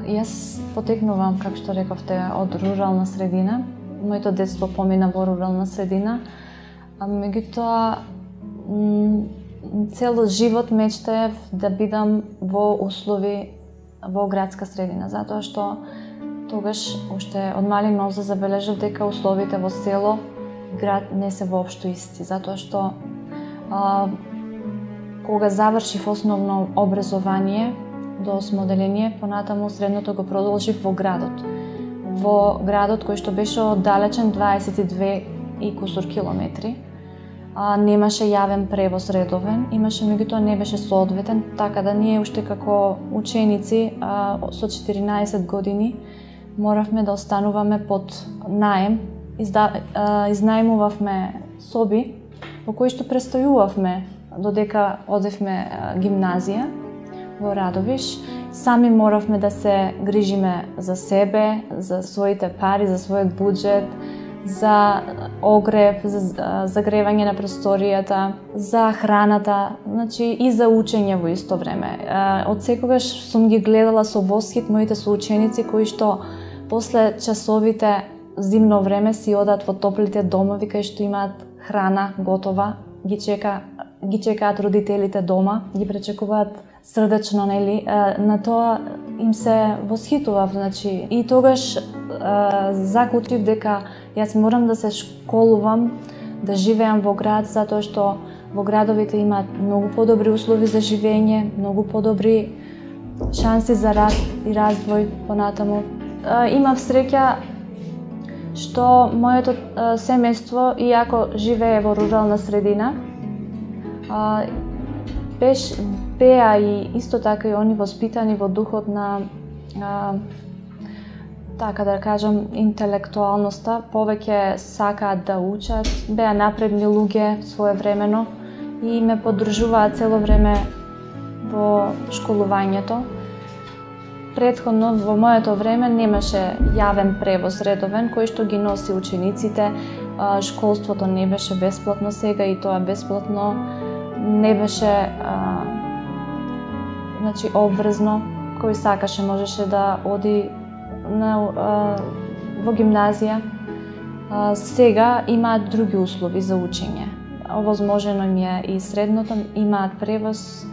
Јас потекнувам, како што рековте, од рурална средина. Моето детство помина во рурална средина. Меѓутоа, цел живот мечтаев да бидам во услови во градска средина, затоа што тогаш уште од мали нозе забележав дека условите во село и град не се воопшто исти, затоа што кога завршив основно образование до 8 оделение, понатаму средното го продолжив во градот. Во градот кој што беше оддалечен 22 и кусур километри. Немаше јавен превоз редовен, имаше, меѓутоа не беше соодветен, така да ние уште како ученици со 14 години моравме да остануваме под наем. Изнајмувавме соби во кои што престојувавме додека одевме гимназија во Радовиш. Сами моравме да се грижиме за себе, за своите пари, за својот буџет, за огрев, за загревање на просторијата, за храната, значи и за учење во исто време. Од секогаш сум ги гледала со восхит моите соученици кои што после часовите зимно време си одат во топлите домови кај што имаат храна готова, ги чекаат родителите дома, ги пречекуваат срдечно, нели, на тоа им се восхитував, значи, и тогаш заклучив дека јас морам да се школувам, да живеам во град, затоа што во градовите имаат многу подобри услови за живење, многу подобри шанси за раст и развој понатаму. Имав среќа што моето семејство, иако живее во рурална средина, беа и исто така и они воспитани во духот на, така да кажам, интелектуалноста, повеќе сакаат да учат, беа напредни луѓе своевремено и ме поддржуваат цело време во школувањето. Претходно во моето време немаше јавен превоз редовен кој што ги носи учениците, школството не беше бесплатно, сега и тоа бесплатно не беше значи обврзно, кој сакаше можеше да оди во гимназија. Сега имаат други услови за учење. Овозможено им е и средното, имаат превоз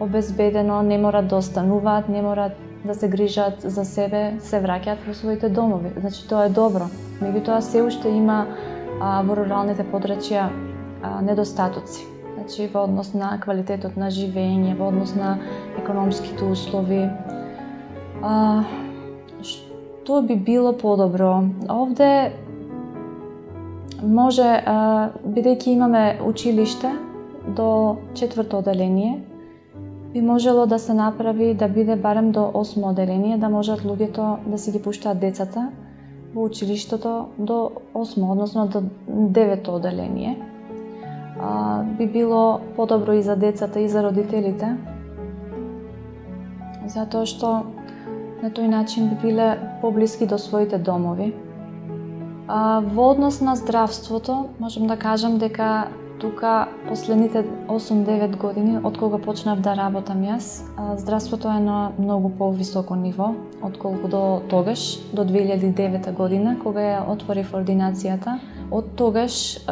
обезбедено, не морат да остануваат, не морат да се грижат за себе, се враќаат во своите домови. Значи тоа е добро. Меѓутоа се уште има во руралните подрачја недостатоци. Значи во однос на квалитетот на живење, во однос на економските услови. Што би било подобро? Овде може, бидејќи имаме училиште до 4-то оделение, би можело да се направи да биде барем до 8-мо оделение, да можат луѓето да си ги пуштаат децата во училиштето до 8-мо, односно до 9-то оделение. Би било подобро и за децата и за родителите, затоа што на тој начин би биле поблиски до своите домови. Во однос на здравството, можам да кажам дека тука последните 8-9 години, од кога почнав да работам јас, здравството е на многу повисоко ниво отколку до тогаш, до 2009 година, кога ја отворив ординацијата. Од тогаш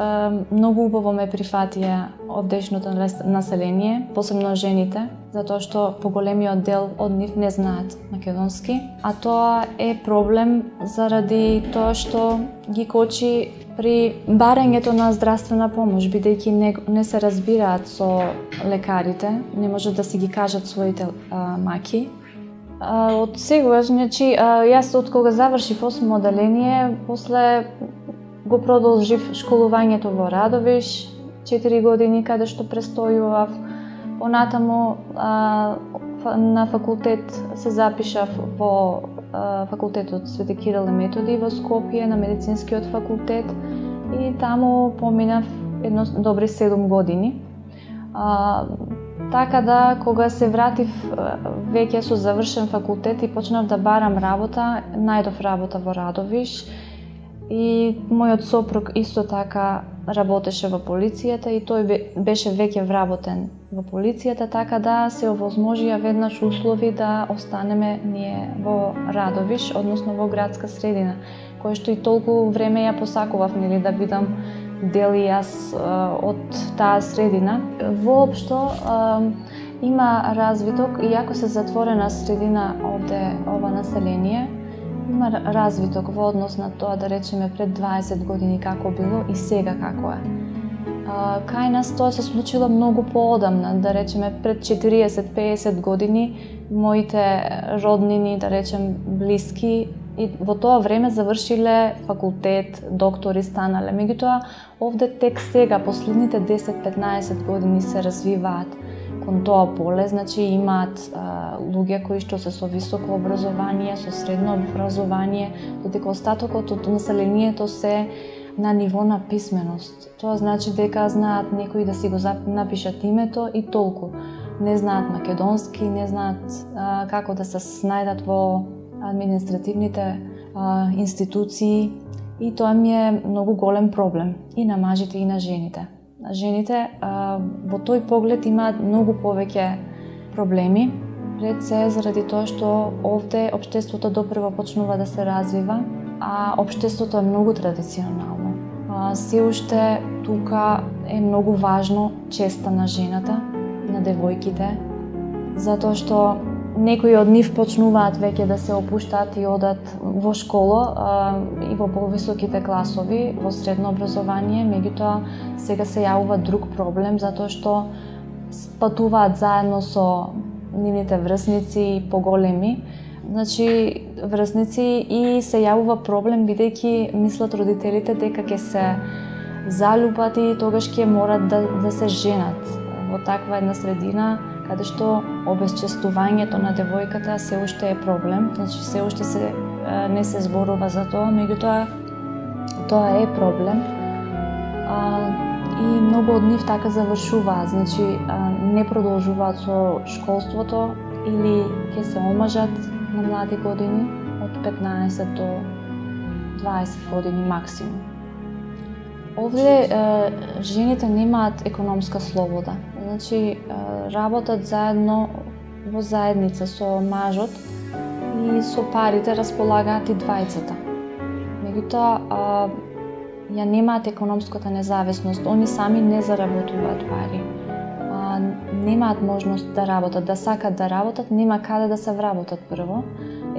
многу убаво ме прифатија од дешното население, посебно жените, затоа што поголемиот дел од нив не знаат македонски, а тоа е проблем заради тоа што ги кочи при барањето на здравствена помош, бидејќи не се разбираат со лекарите, не можат да си ги кажат своите маки. Од сегаш, значи, јас од кога завршив 8-мо оделение, после го продолжив школувањето во Радовиш, 4 години каде што престојував. Понатаму на факултет се запишав во факултетот Свети Кирил и Методи во Скопје, на медицинскиот факултет. и таму поминав едно добри 7 години. Така да, кога се вратив веќе со завршен факултет и почнав да барам работа, најдов работа во Радовиш и мојот сопруг исто така работеше во полицијата и тој беше веќе вработен во полицијата, така да се овозможија веднаш услови да останеме ние во Радовиш, односно во градска средина, кој што и толку време ја посакував, нели, да бидам дел и јас од таа средина. Воопшто има развиток, иако се затворена средина овде, ова население, има развиток во однос на тоа, да речеме, пред 20 години како било и сега како е. Кај нас тоа се случило многу поодамна, да речеме пред 40-50 години, моите роднини, да речем, блиски, и во тоа време завршиле факултет, доктори станале. Меѓутоа, овде тек сега, последните 10-15 години се развиваат кон тоа поле, значи имаат луѓе кои што се со високо образование, со средно образование, додека остатокот од населението се на ниво на писменост. Тоа значи дека знаат некои да си го напишат името и толку. Не знаат македонски, не знаат како да се снајдат во административните институции и тоа ми е многу голем проблем и на мажите и на жените. Жените во тој поглед имаат многу повеќе проблеми, пред се заради тоа што овде општеството допрво почнува да се развива, а општеството е многу традиционално. Се уште тука е многу важно честа на жената, на девојките, затоа што некои од нив почнуваат веќе да се опуштаат и одат во школа и во повисоките класови, во средно образование, меѓутоа сега се јавува друг проблем, затоа што патуваат заедно со нивните врсници и поголеми, значи врсници, и се јавува проблем бидејќи мислат родителите дека ќе се залюбат и тогаш ќе морат да се женат во таква една средина каде што обесчестувањето на девојката се уште е проблем, значи се уште не се зборува за тоа, меѓутоа тоа е проблем. И многу од нив така завршуваат, значи не продолжуваат со школството или ќе се омажат на млади години, од 15 до 20 години максимум. Овде жените немаат економска слобода, значи работат заедно во заедница со мажот и со парите располагаат и двајцата. Меѓутоа, ја немаат економската независност, они сами не заработуваат пари, немаат можност да работат, да сакат да работат, нема каде да се вработат прво.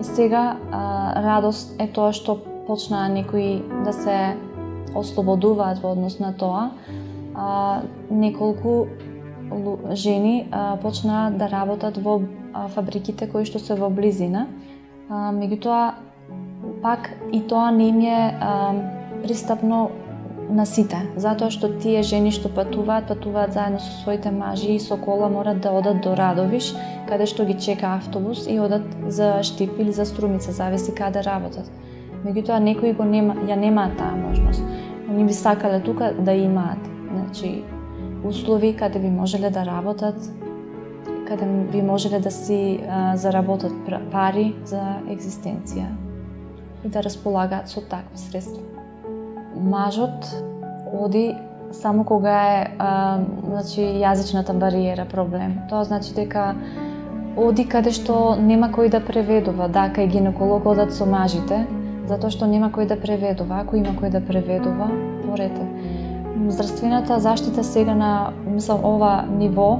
Сега радост е тоа што почнаа некои да се ослободуваат во однос на тоа. Неколку жени почнаа да работат во фабриките кои што се во близина, меѓутоа пак и тоа не им е пристапно на сите, затоа што тие жени што патуваат заедно со своите мажи и со кола морат да одат до Радовиш, каде што ги чека автобус и одат за Штип или за Струмица, зависи каде работат. Меѓутоа некои ја немаат таа можност. Они би сакале тука да имаат, значи услови каде би можеле да работат, каде би можеле да си заработат пари за екзистенција и да располагаат со такви средства. Мажот оди само кога е значи јазичната бариера проблем. Тоа значи дека оди каде што нема кој да преведува, да, кај гинеколог одат со мажите, затоа што нема кој да преведува. Ако има кој да преведува, порете. Здравствената заштита сега на, ова ниво,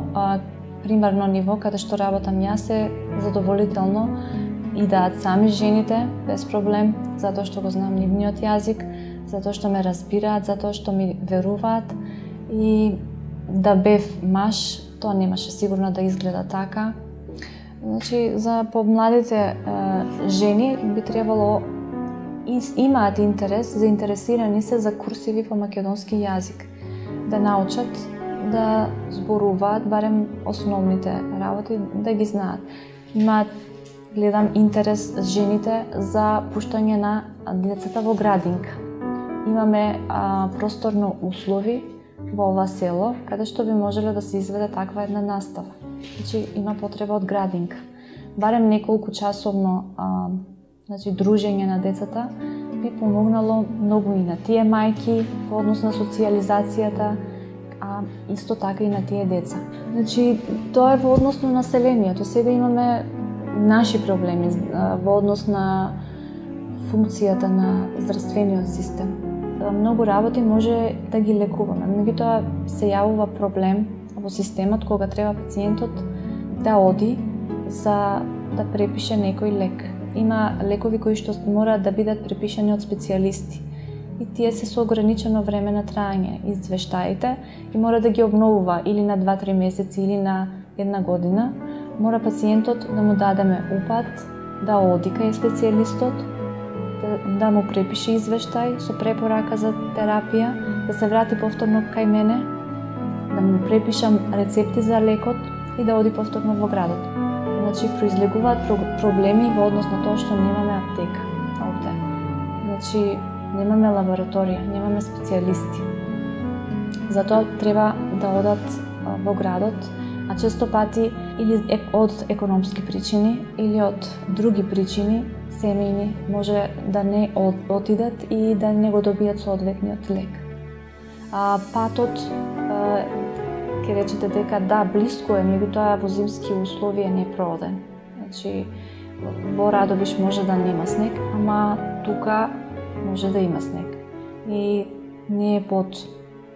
примарно ниво, каде што работам јас, е задоволително и даат сами жените, без проблем, затоа што го знам нивниот јазик, затоа што ме разбираат, затоа што ми веруваат, и да бев маж, тоа немаше сигурно да изгледа така. Значи, за помладите жени би требало имаат интерес, заинтересирани се за курсиви по македонски јазик, да научат да зборуваат барем основните работи, да ги знаат. Имаат, гледам, интерес жените за пуштање на децата во градинка. имаме просторно услови во ова село, каде што би можеле да се изведе таква една настава. Значи, има потреба од градинка. Барем неколку часовно дружење на децата би помогнало многу и на тие мајки во однос на социјализацијата, а исто така и на тие деца. Значи, тоа е во однос на населението. Сега имаме наши проблеми во однос на функцијата на здравствениот систем. Многу работи може да ги лекуваме, меѓутоа се јавува проблем во системот кога треба пациентот да оди за да препише некој лек. Има лекови кои што мора да бидат препишани од специјалисти и тие се со ограничено време на траење, извештаите, и мора да ги обновува или на 2-3 месеци или на 1 година. Мора пациентот да му дадеме упат, да оди кај специјалистот, да му препише извештај со препорака за терапија, да се врати повторно кај мене, да му препишам рецепти за лекот и да оди повторно во градот. Значи, произлегуваат проблеми во однос на тоа што немаме аптека овде. Значи, немаме лабораторија, немаме специјалисти. Затоа треба да одат во градот, а често пати или од економски причини или од други причини семејни може да не отидат и да не го добијат соодветниот лек. Патот ќе речете дека да, блиску е, меѓутоа во зимски услови е непрооден. Значи, во Радовиш може да нема снег, ама тука може да има снег. И не е под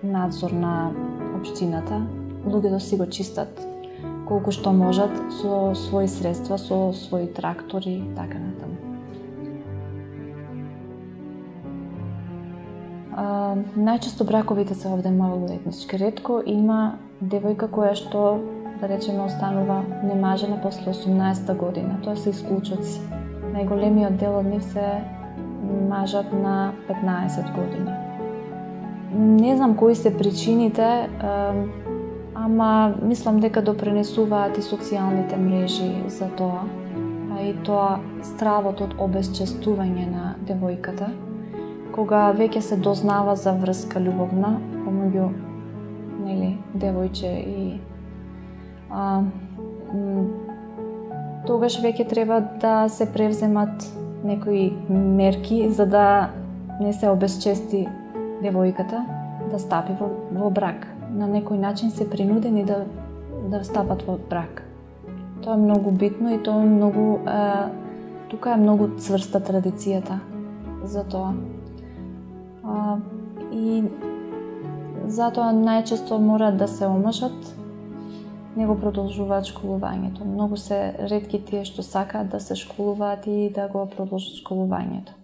надзор на општината. Луѓето си го чистат колку што можат со своји средства, со своји трактори, така натаму. Најчесто браковите се овде малолетнички. Ретко има девојка која што, да речеме, останува немажена после 18-та година. Тоа се исклучоци. Најголемиот дел од нив се мажат на 15 години. Не знам кои се причините, ама мислам дека допренесуваат и социјалните мрежи за тоа, а и тоа стравот од обесчестување на девојката, кога веќе се дознава за врска љубовна помеѓу девојче и тогаш веќе треба да се превземат некои мерки за да не се обесчести девојката да стапи во брак. На некој начин се принудени да стапат во брак. Тоа е многу битно и тоа е многу тука е многу цврста традицијата за тоа. И затоа најчесто мора да се омажат, не го продолжуваат школувањето. Многу се ретки тие што сакаат да се школуваат и да го продолжат школувањето.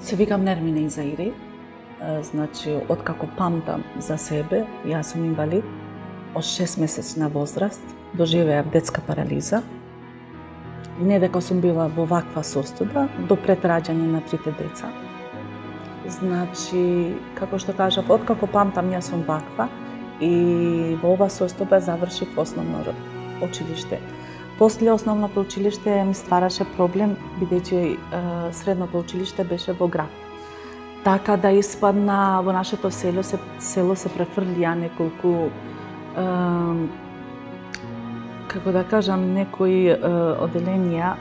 Се викам Нермина Изаири, значи откако памтам за себе, јас сум инвалид, од 6 месечна возраст доживеав детска парализа. Не дека сум била во ваква состојба до пред раѓање на 3 деца. Значи, како што кажав, откако памтам јас сум ваква и во ова состојба завршив основно училиште. После основното училиште ми ствараше проблем, бидејќи средното училиште беше во град. Така да испадна во нашето село се префрлија неколку, како да кажам, некои оделенија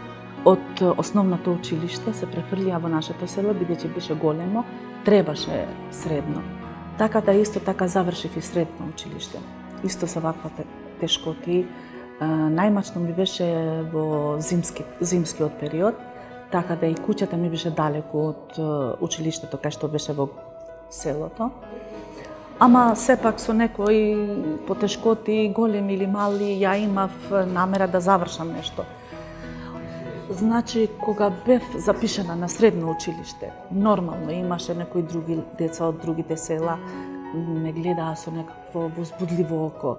од основното училиште се префрлија во нашето село, бидејќи беше големо, требаше средно. Така да исто така завршив и средно училиште. Исто со ваквите тешкоти. Најмачно ми беше во зимскиот период, така да и куќата ми беше далеку од училиштето кај што беше во селото. Ама сепак со некои потешкоти, големи или мали, ја имав намера да завршам нешто. Значи, кога бев запишана на средно училиште, нормално имаше некои други деца од другите села ме гледаа со некакво возбудливо око,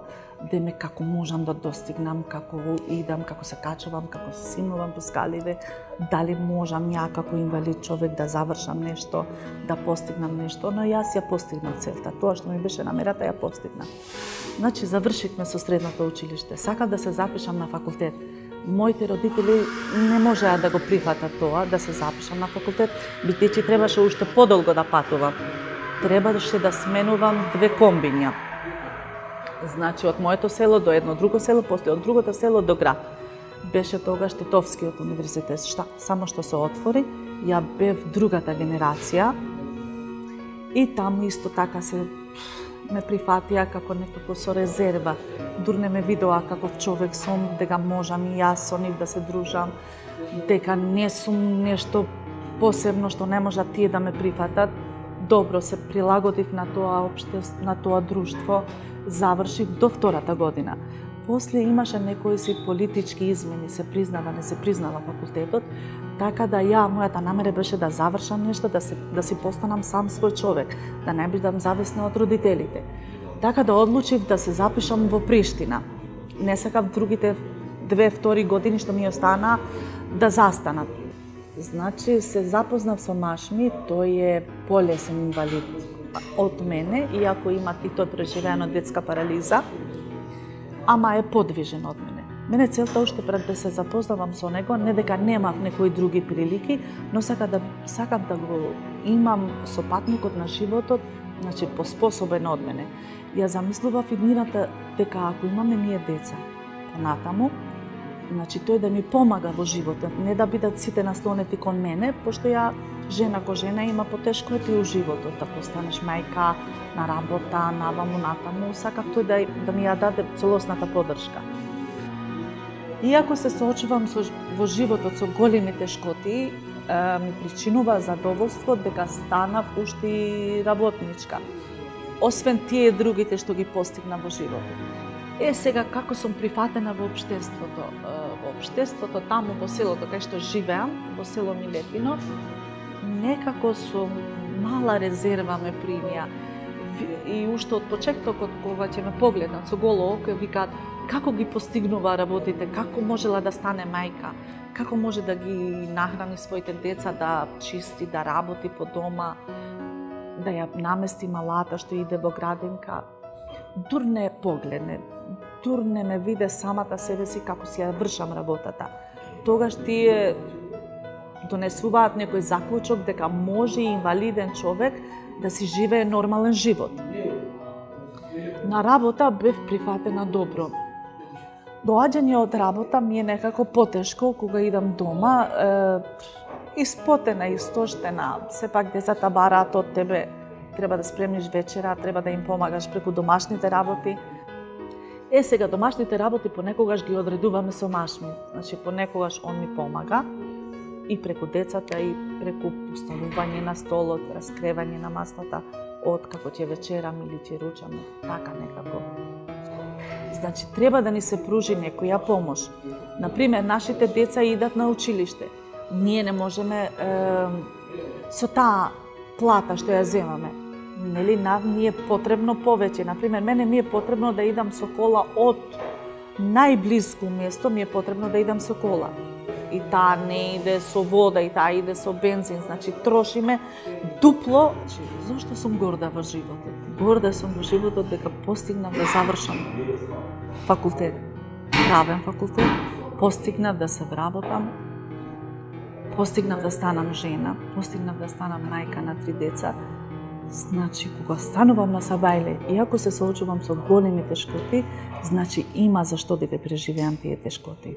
деме како можам да достигнам, како идам, како се качувам, како се симнувам по скаливе, дали можам ја како инвалид човек да завршам нешто, да постигнам нешто, но јас ја постигнав целта. Тоа што ми беше намерата ја постигнав. Значи, завршивме со средното училиште. Сакав да се запишам на факултет. Моите родители не можеа да го прифатат тоа, да се запишам на факултет, бидејќи требаше уште подолго да патувам. Требаше да сменувам 2 комбиња. Значи, од моето село до едно друго село, после од другото село до град. Беше тогаш Тетовскиот универзитет, само што се отвори, ја бев другата генерација и таму исто така се ме прифатија како некако со резерва. Дурне ме видоа каков човек сум, дека можам и јас со нив да се дружам, дека не сум нешто посебно што не можат тие да ме прифатат. Добро се прилагодив на тоа општество, на тоа друштво, завршив до втората година. После имаше некои си политички измени, се признава, не се признава факултетот, така да мојата намера беше да завршам нешто, да си постанам сам свој човек, да не бидам зависна од родителите. Така да одлучив да се запишам во Приштина. Не сакав другите 2-2 години што ми остана да застанат. Значи, се запознав со Машми, тој е полесен инвалид од мене, иако има и тој преживеано детска парализа, ама е подвижен од мене. Мене целта уште пред да се запознавам со него, не дека немав некои други прилики, но сакам да го имам сопатникот на животот, значи поспособен од мене. Ја замислував иднината дека ако имаме ние деца понатаму, значи тој да ми помага во животот, не да бидат сите наслонети кон мене, пошто ја жена ко жена има потешко и у животот, да постанеш мајка, на работа, наваму натаму, сакав тој да ми ја даде целосната поддршка. Иако се соочувам во животот со големи тешкоти, ми причинува задоволство дека станав уште и работничка, освен тие другите што ги постигна во животот. Сега како сум прифатена во општеството? Во општеството таму во селото кај што живеам, во село Милетино, некако со мала резерва ме примија. И уште од почетокот кога ќе ме погледнат со голо око, викаат како ги постигнува работите, како можела да стане мајка, како може да ги нахрани своите деца, да чисти, да работи по дома, да ја намести малата што иде во градинка. Дур не погледне, дур не ме виде самата себе си како си ја вршам работата. Тогаш тие донесуваат некој заклучок дека може и инвалиден човек да си живее нормален живот. На работа бев прифатена добро. Доаѓање од работа ми е некако потешко кога идам дома, испотена, истоштена, сепак децата бараат од тебе, треба да спремниш вечера, треба да им помагаш преку домашните работи. Сега домашните работи понекогаш ги одредуваме со Машми, значи понекогаш он ми помага и преку децата и преку поставување на столот, раскревање на масата, од како ќе вечерам или ќе ручаме, така некако. Значи, треба да ни се пружи некоја помош. Например, нашите деца идат на училиште. Ние не можеме со таа плата што ја земаме. Нели, ни е потребно повеќе. Например, мене ми е потребно да идам со кола од најблиско место, ми е потребно да идам со кола. И таа не иде со вода, и таа иде со бензин. Значи, трошиме дупло. Зошто сум горда во животот? Горда сум во животот дека постигнав да завршам факултет, правен факултет, постигнав да се вработам, постигнав да станам жена, постигнав да станам мајка на 3 деца. Значи, кога станувам на Сабајле, иако се соочувам со големи тешкоти, значи има зашто да ги преживеам тие тешкоти.